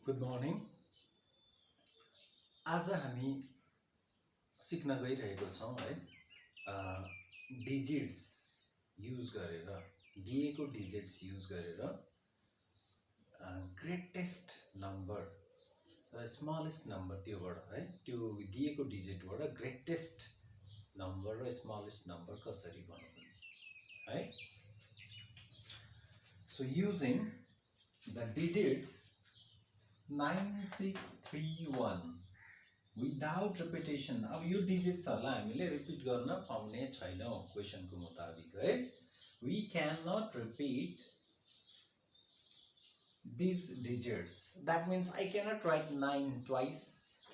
Good morning. आज हामी सिक्न गइरहेको छौँ है डिजिट्स युज गरेर दिएको डिजिट्स युज गरेर ग्रेटेस्ट नम्बर र स्मलेस्ट नम्बर त्योबाट है त्यो दिएको डिजिटबाट ग्रेटेस्ट नम्बर र स्मलेस्ट नम्बर कसरी बनाउने है। So using the digits 9631 without repetition. अब यो डिजिट्सहरूलाई हामीले रिपिट गर्न पाउने छैनौँ क्वेसनको मुताबिक है। We can not repeat these digits. That means I cannot write 9 twice,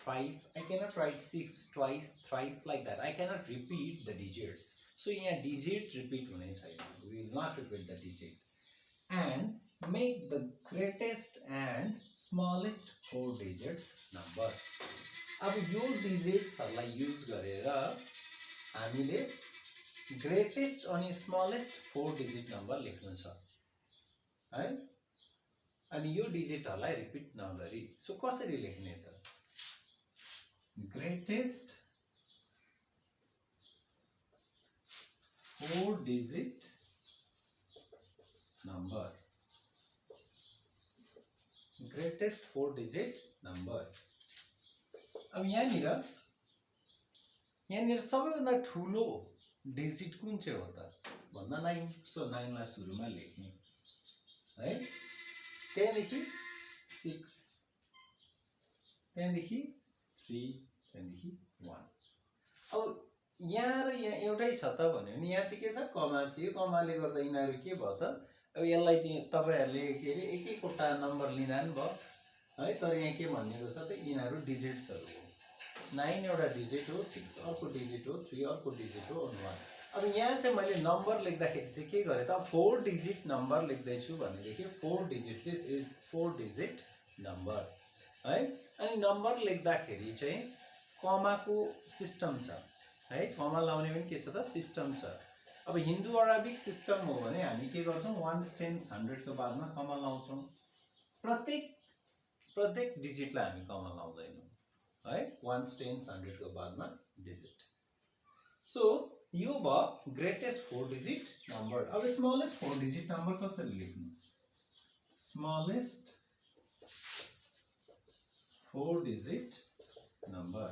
thrice. I cannot write 6 twice, thrice like that. I cannot repeat the digits. So here digit repeat hune chaina. We will not repeat the digit. And make the greatest and smallest 4 digits number. अब यो डिजिट्सहरूलाई use गरेर हामीले greatest अनि smallest 4 digit number लेख्नु छ है। अनि यो डिजिटहरूलाई रिपिट नगरी सो कसरी लेख्ने त? Greatest 4 digit number, greatest 4 digit number. अब यहाँनिर सबैभन्दा ठुलो डिजिट कुन चाहिँ हो त भन्दा 9। सो 9 लाई सुरुमा लेख्ने है। त्यहाँदेखि 6, त्यहाँदेखि 3, त्यहाँदेखि 1। अब यहाँ र यहाँ एउटै छ त भन्यो भने यहाँ चाहिँ के छ कमा छ। यो कमाले गर्दा यिनीहरू के भयो त? अब यसलाई तपाईहरुले के अरे एक एकवटा नम्बर लिँदा नि भयो है। तर यहाँ के भनिएको छ त यिनीहरू डिजिट्सहरु हो। 9 एउटा डिजिट हो, 6 अर्को डिजिट हो, 3 अर्को डिजिट हो, 1। अब यहाँ चाहिँ मैले नम्बर लेख्दाखेरि चाहिँ के गरे त 4 डिजिट नम्बर लेख्दै छु भनेदेखि 4 digit, this is 4 digit number है। अनि नम्बर लेख्दाखेरि चाहिँ कमाको सिस्टम छ है। कमा लाउने पनि के छ त सिस्टम छ। अब हिन्दू अराबिक सिस्टम हो भने हामी के गर्छौं 1 10 100 को बादमा कमा लाउँछौं। प्रत्येक डिजिटलाई हामी कमा लाउँदैनौं है। 1 10 100 को बादमा डिजिट। सो यो भयो ग्रेटेस्ट 4 डिजिट नम्बर। अब स्मलेस्ट 4 डिजिट नम्बर कसरी लेख्नु? Smallest 4 digit number.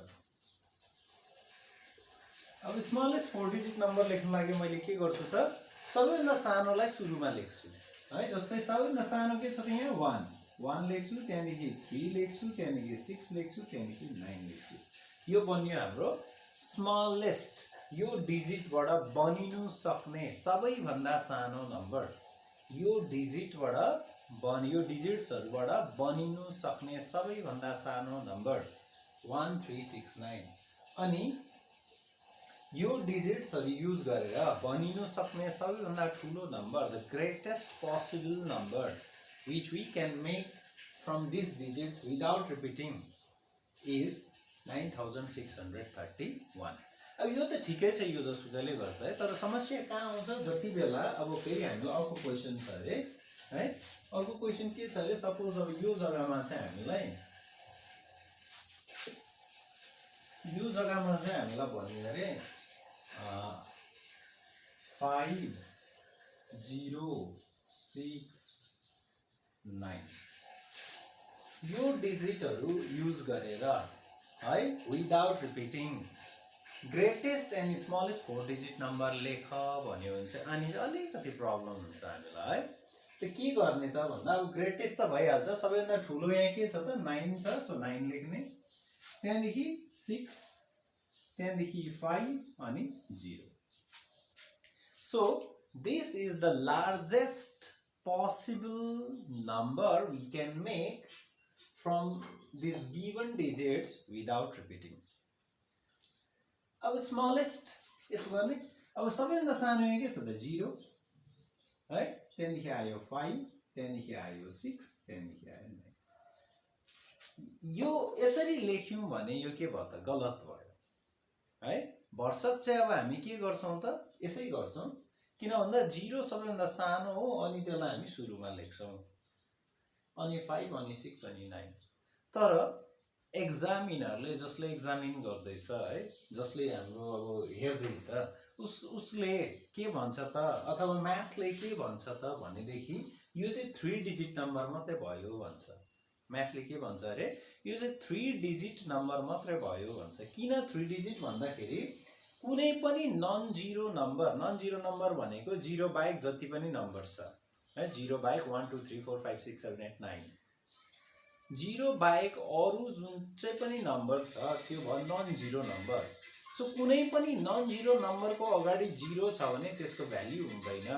अब स्मलेस्ट 4 डिजिट नम्बर लेख्न लागि मैले के गर्छु त सबैभन्दा सानोलाई सुरुमा लेख्छु है। जस्तै सबैभन्दा सानो के छ त यहाँ 1 लेख्छु, त्यहाँदेखि 3 लेख्छु, त्यहाँदेखि 6 लेख्छु, त्यहाँदेखि 9 लेख्छु। यो बन्यो हाम्रो स्मलेस्ट, यो डिजिटबाट बनिनु सक्ने सबैभन्दा सानो नम्बर। यो डिजिटबाट यो डिजिट्सहरुबाट बनिनु सक्ने सबैभन्दा सानो नम्बर 1 3 6 9। अनि यो डिजिट्सहरु युज गरेर बनिनु सक्ने सबैभन्दा ठूलो number, the greatest possible number which we can make from these digits without repeating is 9631। अब यो त ठिकै छ, यो जसुकैले गर्छ है। तर समस्या कहाँ आउँछ जति बेला अब फेरि हाम्रो अर्को क्वेशन छ अरे है। अर्को क्वेशन के छ अरे सपोज अब यो जग्गामा चाहिँ हामीलाई भन्यो अरे 5 0 6 9 यो डिजिटहरु युज गरेर है without repeating greatest and smallest 4 digit number लेख भन्यो भने चाहिँ अनि अलिकति प्रब्लम हुन्छ हामीलाई है। त के गर्ने त भन्दा अब ग्रेटेस्ट त भइहाल्छ। सबैभन्दा ठुलो यहाँ के छ त 9 छ। सो 9 लेख्ने, त्यहाँदेखि 6, त्यहाँदेखि 5 अनि 0। So this is the largest possible number we can make from these given digits without repeating। अब smallest यसो गर्ने। अब सबैभन्दा सानो यहाँ के छ त 0 है, त्यहाँदेखि आयो 5, त्यहाँदेखि आयो 6, त्यहाँदेखि आयो 9। यो यसरी लेख्यौं भने यो के भयो त गलत भयो है। भरसक चाहिँ अब हामी के गर्छौं त यसै गर्छौं, किन भन्दा 0 सबैभन्दा सानो हो अनि त्यसलाई हामी सुरुमा लेख्छौं। अनि 5 अनि 6 अनि 9 तर एक्जामिनरले जसले एक्जामिन गर्दैछ है, जसले हाम्रो अब हेर्दैछ, उसले के भन्छ त, अथवा म्याथले के भन्छ त भनेदेखि यो चाहिँ 3 डिजिट नम्बर मात्रै भयो भन्छ। म्याथले के भन्छ अरे, यो चाहिँ 3 डिजिट नम्बर मात्रै भयो भन्छ। किन 3 डिजिट भन्दाखेरि कुनै पनि नन जिरो नम्बर भनेको जिरो बाहेक जति पनि नम्बर छ है, जिरो बाहेक 1 2 3 4 5 6 7 8 9, जिरो बाहेक अरू जुन चाहिँ पनि नम्बर छ त्यो भयो नन जिरो नम्बर। सो कुनै पनि नन जिरो नम्बरको अगाडि जिरो छ भने त्यसको भ्याल्यु हुँदैन।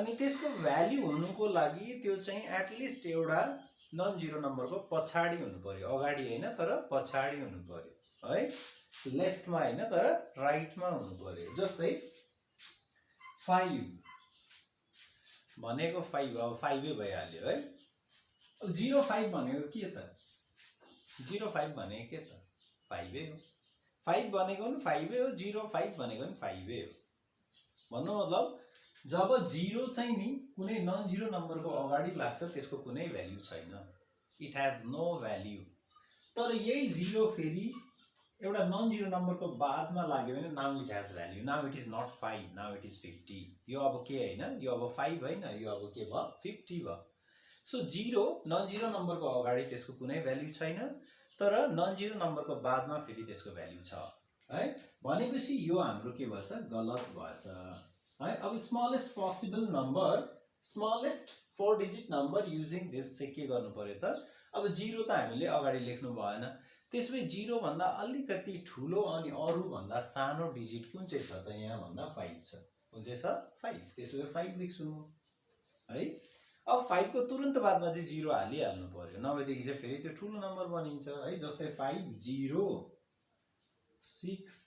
अनि त्यसको भ्याल्यु हुनुको लागि त्यो चाहिँ एटलिस्ट एउटा नन जिरो नम्बरको पछाडि हुनु पर्यो, अगाडि होइन तर पछाडि हुनु पर्यो है, लेफ्टमा होइन तर राइटमा हुनु पर्यो। जस्तै 5 भनेको 5 अब 5 भइहाल्यो है। 05 भनेको के त, 05 भनेको के त 5 हो, 5 भनेको पनि 5 हो, 05 भनेको पनि 5 हो। भन्नु मतलब जब जिरो चाहिँ नि कुनै नन जिरो नम्बरको अगाडि लाग्छ त्यसको कुनै भ्याल्यु छैन, इट हैज नो भ्याल्यु। तर यही जिरो फेरि एउटा नन जिरो नम्बरको बादमा लाग्यो भने now it has value, now it is not 5, now it is 50। यो अब के होइन, यो अब 5 होइन, यो अब के भयो 50 भयो। सो जिरो नन जिरो नम्बरको अगाडि त्यसको कुनै भ्याल्यु छैन, तर नन जिरो नम्बरको बादमा फेरि त्यसको भ्याल्यु छ है। भनेपछि यो हाम्रो के भएछ, गलत भएछ है। अब smallest possible number, smallest 4 digit number using this चाहिँ के गर्नु पर्यो त, अब जिरो त हामीले अगाडि लेख्नु भएन, त्यसमै जिरो भन्दा अलिकति ठुलो अनि अरू भन्दा सानो डिजिट कुन चाहिँ छ त, यहाँ भन्दा 5 छ, कुन चाहिँ छ 5, त्यसो भए 5 लेख्छु है। अब 5 को तुरन्त बादमा चाहिँ जिरो हालिहाल्नु पर्यो, नभएदेखि चाहिँ फेरि त्यो ठुलो नम्बर बनिन्छ है। जस्तै 5 0 6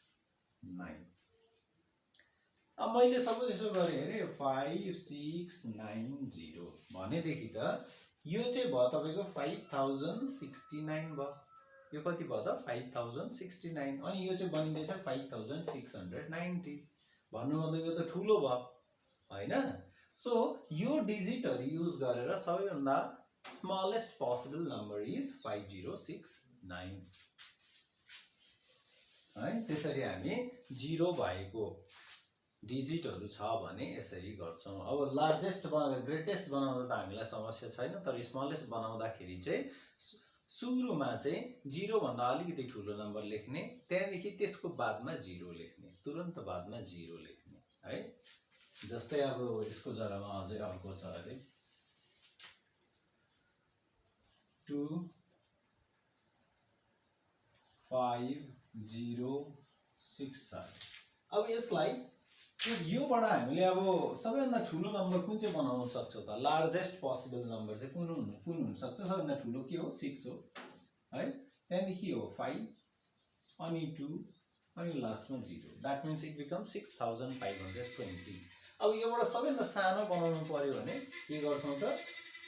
9। अब मैले सपोज यसो गरेँ अरे 5 6 9 0 भनेदेखि त यो चाहिँ भयो तपाईँको 5069 भयो। यो कति भयो त 5069, अनि यो चाहिँ बनिँदैछ 5690। भन्नु मतलब यो त ठुलो भयो हैन। सो यो डिजिटहरु युज गरेर सबैभन्दा स्मलेस्ट पोसिबल नम्बर इज 5069 है। त्यसरी हामी जिरो भएको डिजिटहरु छ भने यसरी गर्छौं। अब लार्जेस्ट ग्रेटेस्ट बनाउँदा त हामीलाई समस्या छैन, तर स्मलेस्ट बनाउँदाखेरि चाहिँ सुरुमा चाहिँ जिरो भन्दा अलिकति ठुलो नम्बर लेख्ने, त्यहाँदेखि त्यसको बादमा जिरो लेख्ने, तुरन्त बादमा जिरो लेख्ने है। जस्तै अब यसको जग्गामा अझै अर्को छ अरे 2 5 0 6 7। अब यसलाई योबाट हामीले अब सबैभन्दा ठुलो नम्बर कुन चाहिँ बनाउन सक्छौं त, लार्जेस्ट पोसिबल नम्बर चाहिँ कुन हुन सक्छ, सबैभन्दा ठुलो के हो 6 हो है। त्यहाँदेखि हो 5 अनि 2 अनि लास्टमा 0, दैट मीन्स इट बिकम 6520। अब योबाट सबैभन्दा सानो बनाउनु पर्यो भने के गर्छौं त,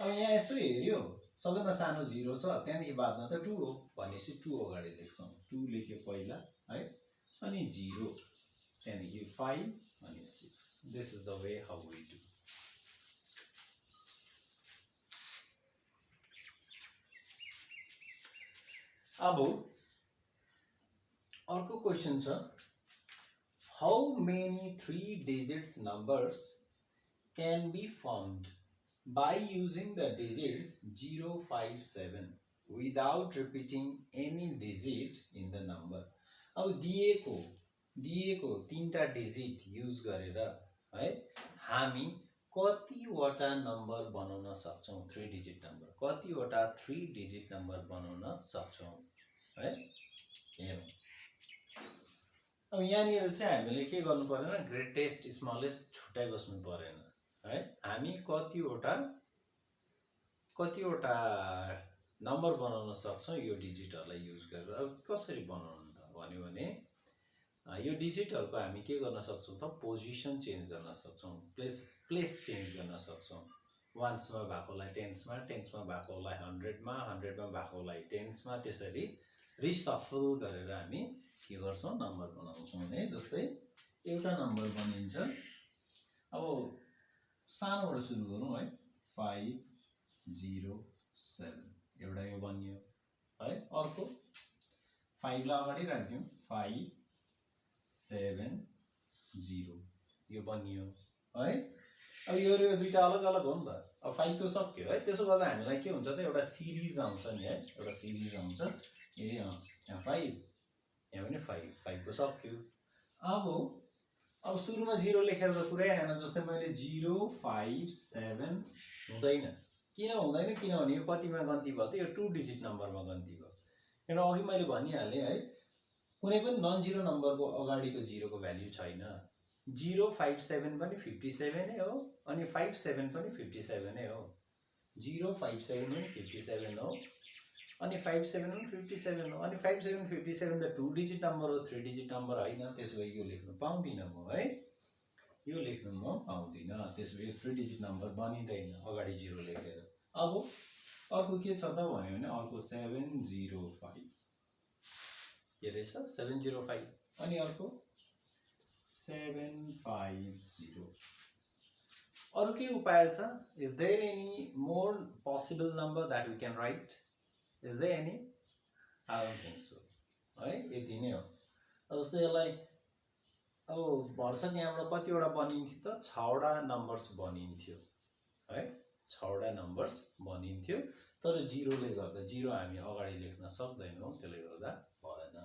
अब यहाँ यसो हेर्यो सबैभन्दा सानो 0 छ, त्यहाँदेखि बादमा त 2 हो भनेपछि 2 अगाडि लेख्छौं, 2 लेख्यो पहिला है, अनि 0 त्यहाँदेखि 5 अनि 6। This is the way how we do. अब अर्को क्वेशन छ, how many 3 digits numbers can be formed by using the digits 0 5 7 without repeating any digit in the number। अब दिएको तीनटा डिजिट युज गरेर है हामी कतिवटा नम्बर बनाउन सक्छौं, 3 डिजिट नम्बर कतिवटा 3 डिजिट नम्बर बनाउन सक्छौं है। हेरौं अब यहाँनिर चाहिँ हामीले के गर्नु पर्दैन, ग्रेटेस्ट स्मलेस्ट छुट्याइ बस्नु पर्दैन है। हामी कतिवटा नम्बर बनाउन सक्छौं यो डिजिटहरुलाई युज गरेर। अब कसरी बनाउनु त भन्यो भने यो डिजिटहरुको हामी के गर्न सक्छौं त, पोजिसन चेन्ज गर्न सक्छौं, प्लेस चेन्ज गर्न सक्छौं। वन्समा भएकोलाई टेन्समा, टेन्समा भएकोलाई हन्ड्रेडमा, हन्ड्रेडमा भएकोलाई टेन्समा, त्यसरी रिसफल गरेर हामी के गर्छौं नम्बर बनाउँछौं भने। जस्तै एउटा नम्बर बनिन्छ, अब सानोबाट सुरु गरौँ है, 5 0 7 एउटा यो बनियो है। अर्को 5 लाई अगाडि राख्दियौँ 5 7 0 यो बनियो है। अब यो दुईटा अलग अलग हो नि त। अब 5 को सक्यो है। त्यसो गर्दा हामीलाई के हुन्छ त एउटा सिरिज आउँछ नि है, एउटा सिरिज आउँछ। ए यहाँ 5 यहाँ पनि 5 को सक्यो। अब सुरुमा 0 लेखेर त पुरै आएन। जस्तै मैले 0 5 7 हुँदैन। किन हुँदैन? किनभने यो कतिमा गन्ती भयो त? यो 2 डिजिट नम्बरमा गन्ती भयो। किन अघि मैले भनिहालेँ है, कुनै पनि नन जिरो नम्बरको अगाडिको 0 को भ्याल्यु छैन। 057 पनि 57 नै हो अनि 57 पनि 57 नै हो। 057 पनि 57 हो अनि 57 पनि 57 हो। अनि 57 57 त 2 डिजिट नम्बर हो, 3 डिजिट नम्बर होइन। त्यसो भए यो लेख्न पाउँदिन म है, यो लेख्न म पाउँदिन। त्यसो भए 3 डिजिट नम्बर बनिँदैन अगाडि 0 लेखेर। अब अर्को के छ त भन्यो भने अर्को 705 के रहेछ 705 अनि अर्को 750। अरु के उपाय छ? Is there any more possible number that we can write? Is there any? I don't think so है। यति नै हो। जस्तै यसलाई अब भर्सक यहाँबाट कतिवटा बनिन्थ्यो त? 6 वटा नम्बर्स बनिन्थ्यो है, 6 वटा नम्बर्स बनिन्थ्यो। तर 0 ले गर्दा 0 हामी अगाडि लेख्न सक्दैनौँ, त्यसले गर्दा भएन।